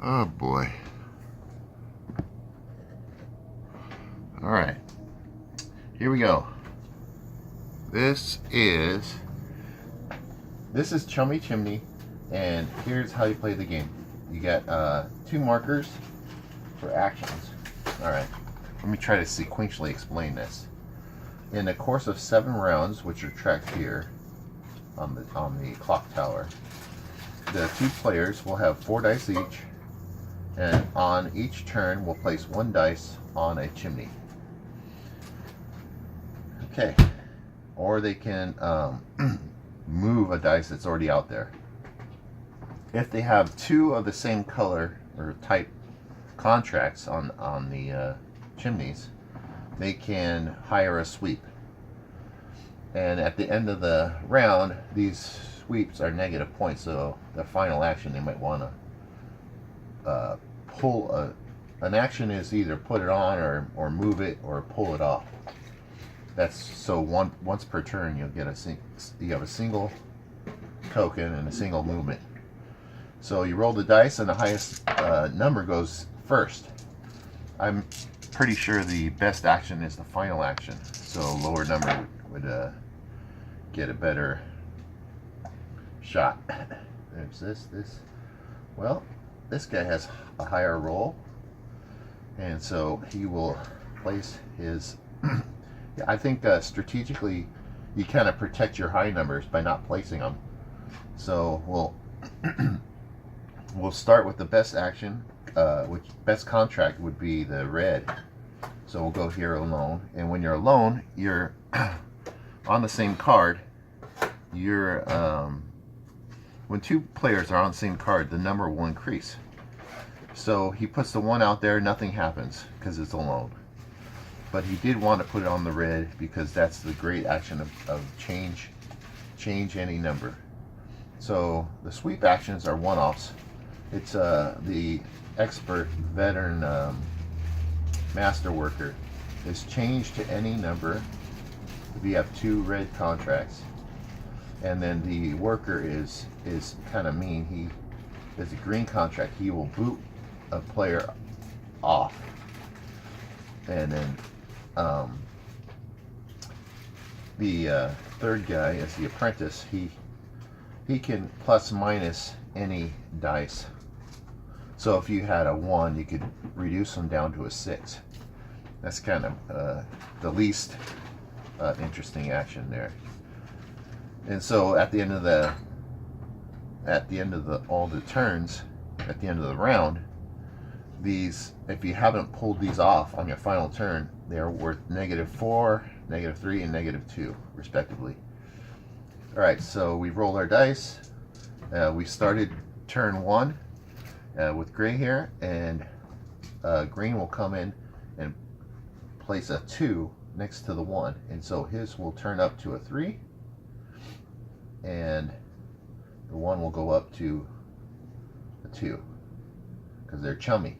Oh boy. Alright. Here we go. This is Chummy Chimney, and here's how you play the game. You got 2 markers for actions. Alright. Let me try to sequentially explain this. In the course of 7 rounds, which are tracked here on the clock tower, the 2 players will have 4 dice each, and on each turn will place 1 dice on a chimney. Okay. Or they can move a dice that's already out there. If they have 2 of the same color or type contracts on the chimneys, they can hire a sweep. And at the end of the round, these sweeps are negative points, so the final action they might want to pull an action is either put it on or move it or pull it off. That's so once per turn you have a single token and a single movement. So you roll the dice and the highest number goes first. I'm pretty sure the best action is the final action, so lower number would get a better shot. There's this. Well, this guy has a higher roll, and so he will place his I think strategically you kind of protect your high numbers by not placing them. So we'll start with the best action, which best contract would be the red. So we'll go here alone, and when you're alone, you're on the same card. You're when 2 players are on the same card, the number will increase. So he puts the 1 out there, nothing happens because it's alone. But he did want to put it on the red because that's the great action of change any number. So the sweep actions are one-offs. It's the expert veteran master worker is change to any number if you have 2 red contracts. And then the worker is kind of mean. He is a green contract. He will boot a player off. And then the third guy is the apprentice. He can plus minus any dice. So if you had a 1, you could reduce them down to a 6. That's kind of the least interesting action there. And so at the end of all the turns, at the end of the round, these, if you haven't pulled these off on your final turn, they are worth -4, -3, and -2 respectively. Alright, so we rolled our dice. We started turn 1 with gray here, and green will come in and place a 2 next to the 1, and so his will turn up to a 3, and the 1 will go up to a 2 because they're chummy.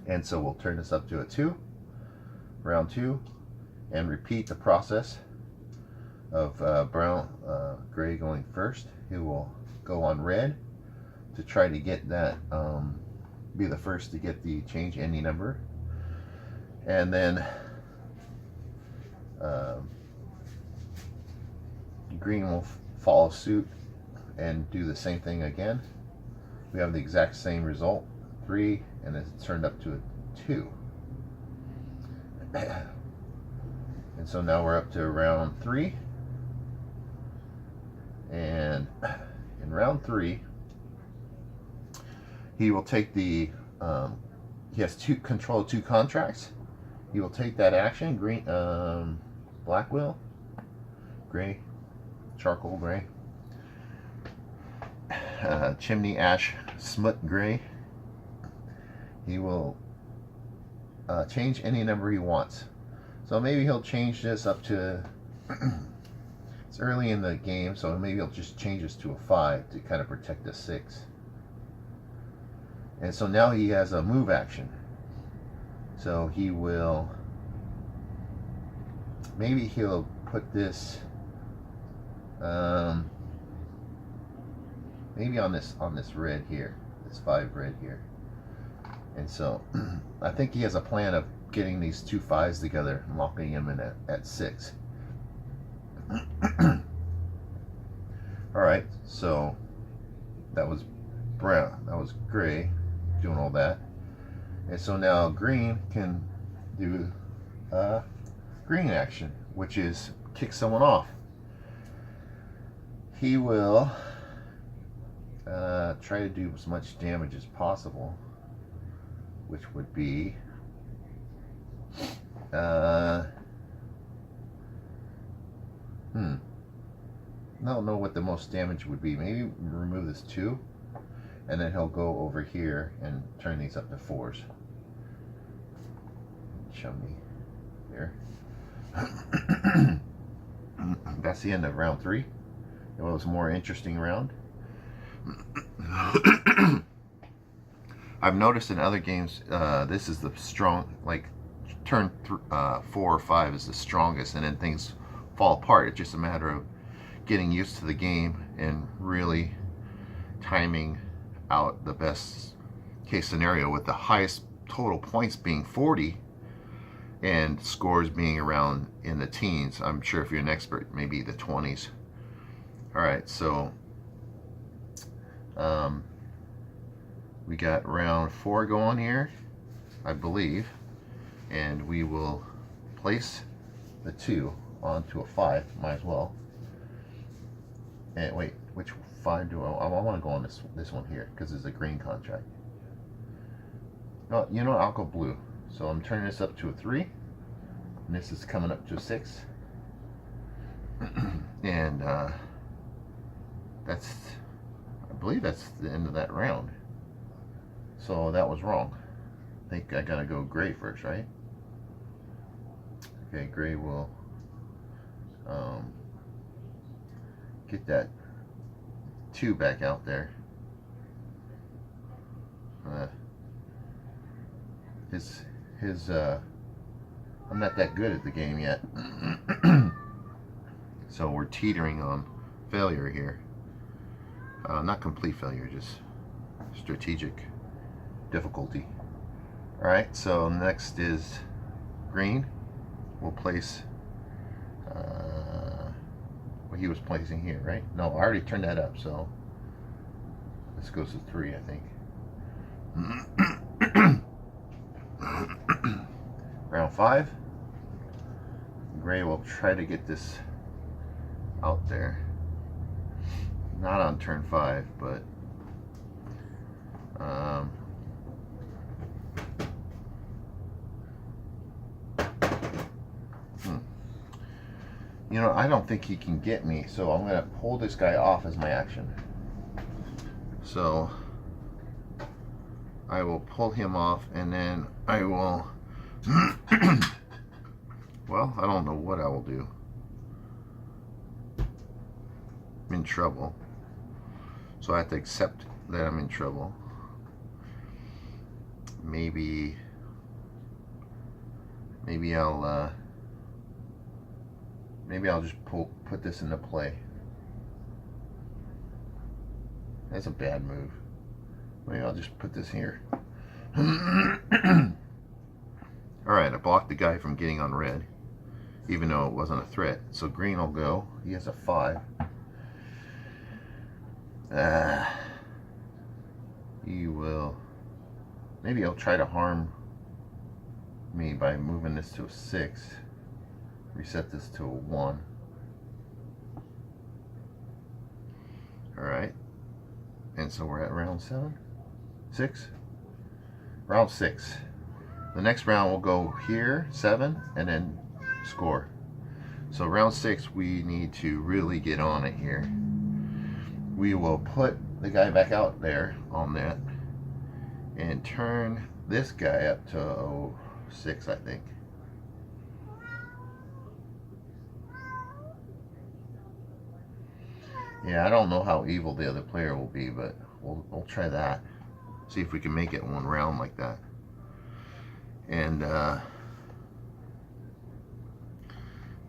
And so we'll turn this up to a 2, round 2, and repeat the process of gray going first. He will go on red to try to get that, be the first to get the change any number, and then green will follow suit and do the same thing again. We have the exact same result, 3, and it's turned up to a 2. And so now we're up to round 3, and in round 3 he will take the he has control of 2 contracts. He will take that action, green, black will, gray, charcoal gray, chimney ash smut gray. He will change any number he wants. So maybe he'll change this up to it's early in the game, so maybe he'll just change this to a 5 to kind of protect the 6. And so now he has a move action. So he will, maybe he'll put this maybe on this red here. this 5 red here. And so I think he has a plan of getting these 2 5s together and locking them in at 6. Alright, so that was brown, that was gray doing all that. And so now green can do green action, which is kick someone off. He will try to do as much damage as possible, which would be I don't know what the most damage would be. Maybe remove this 2, and then he'll go over here and turn these up to 4s. Chummy here. That's the end of round 3. It was a more interesting round. I've noticed in other games, this is the strong, like turn 4 or 5 is the strongest, and then things fall apart. It's just a matter of getting used to the game and really timing out the best case scenario, with the highest total points being 40 and scores being around in the teens. I'm sure if you're an expert, maybe the 20s. Alright, so we got round 4 going here, I believe, and we will place the 2 onto a 5, might as well. And wait, which 5 do I want to go on this one here, because it's a green contract. No, you know what, I'll go blue. So I'm turning this up to a 3, and this is coming up to a 6. And that's, I believe that's the end of that round. So that was wrong. I think I gotta go gray first, right? Okay, gray will get that 2 back out there. I'm not that good at the game yet. So we're teetering on failure here. Not complete failure, just strategic difficulty. Alright, so next is green. We'll place what he was placing here, right? No, I already turned that up, so this goes to 3, I think. Round 5. Gray will try to get this out there. Not on turn 5, but you know, I don't think he can get me, so I'm gonna pull this guy off as my action. So I will pull him off, and then I will well, I don't know what I will do. I'm in trouble, so I have to accept that I'm in trouble. Maybe I'll just put this into play. That's a bad move. Maybe I'll just put this here. Alright, I blocked the guy from getting on red, even though it wasn't a threat. So green will go. He has a 5. He will... Maybe he'll try to harm me by moving this to a 6. Reset this to a 1. Alright. And so we're at round 7? 6? Round 6. The next round will go here, 7, and then score. So round 6, we need to really get on it here. We will put the guy back out there on that and turn this guy up to 6, I think. Yeah, I don't know how evil the other player will be, but we'll try that. See if we can make it one round like that. And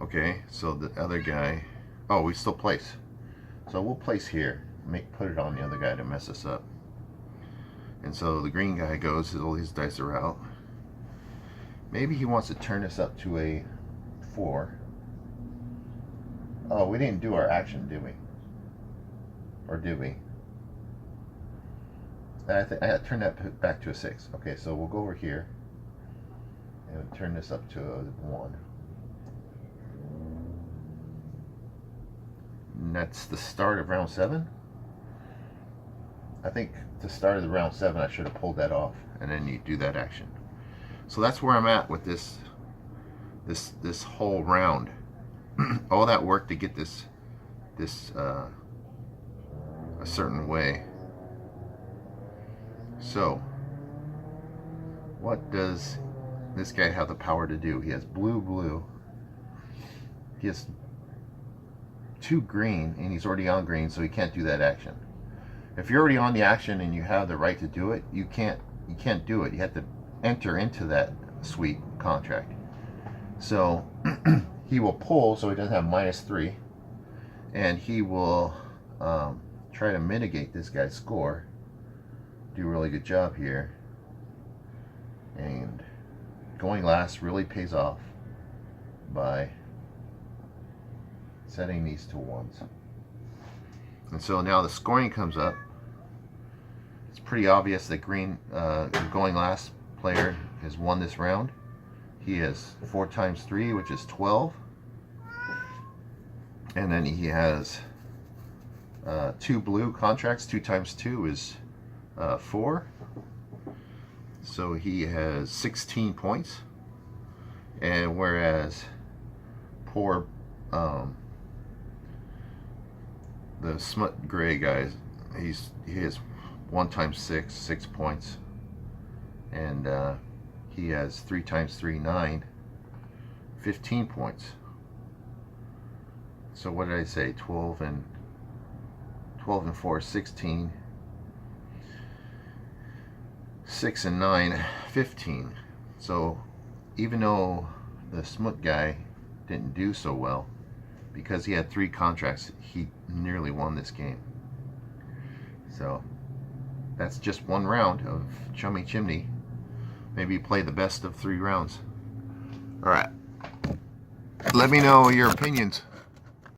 okay, so the other guy, oh, we still place. So we'll place here. Put it on the other guy to mess us up. And so the green guy goes, all these dice are out. Maybe he wants to turn this up to a 4. Oh, we didn't do our action, did we? Or did we? I had to turn that back to a 6. Okay, so we'll go over here and turn this up to a 1. And that's the start of round 7. I think the start of the round 7 I should have pulled that off, and then you do that action. So that's where I'm at with this whole round. All that work to get this a certain way. So what does this guy have the power to do? He has blue. He has 2 green, and he's already on green, so he can't do that action. If you're already on the action and you have the right to do it, you can't do it. You have to enter into that sweet contract. So he will pull so he doesn't have -3, and he will try to mitigate this guy's score. Do a really good job here, and going last really pays off by setting these to 1s. And so now the scoring comes up. It's pretty obvious that green, going last player, has won this round. He has 4 times 3, which is 12. And then he has 2 blue contracts. 2 times 2 is 4. So he has 16 points. And whereas poor the smut gray guy, he has 1 times 6, 6 points, and he has 3 times 3, 9, 15 points. So what did I say? 12 and 4, 16. 6 and 9, 15. So even though the smut guy didn't do so well, because he had 3 contracts, he nearly won this game. So that's just 1 round of Chummy Chimney. Maybe play the best of 3 rounds. Alright. Let me know your opinions.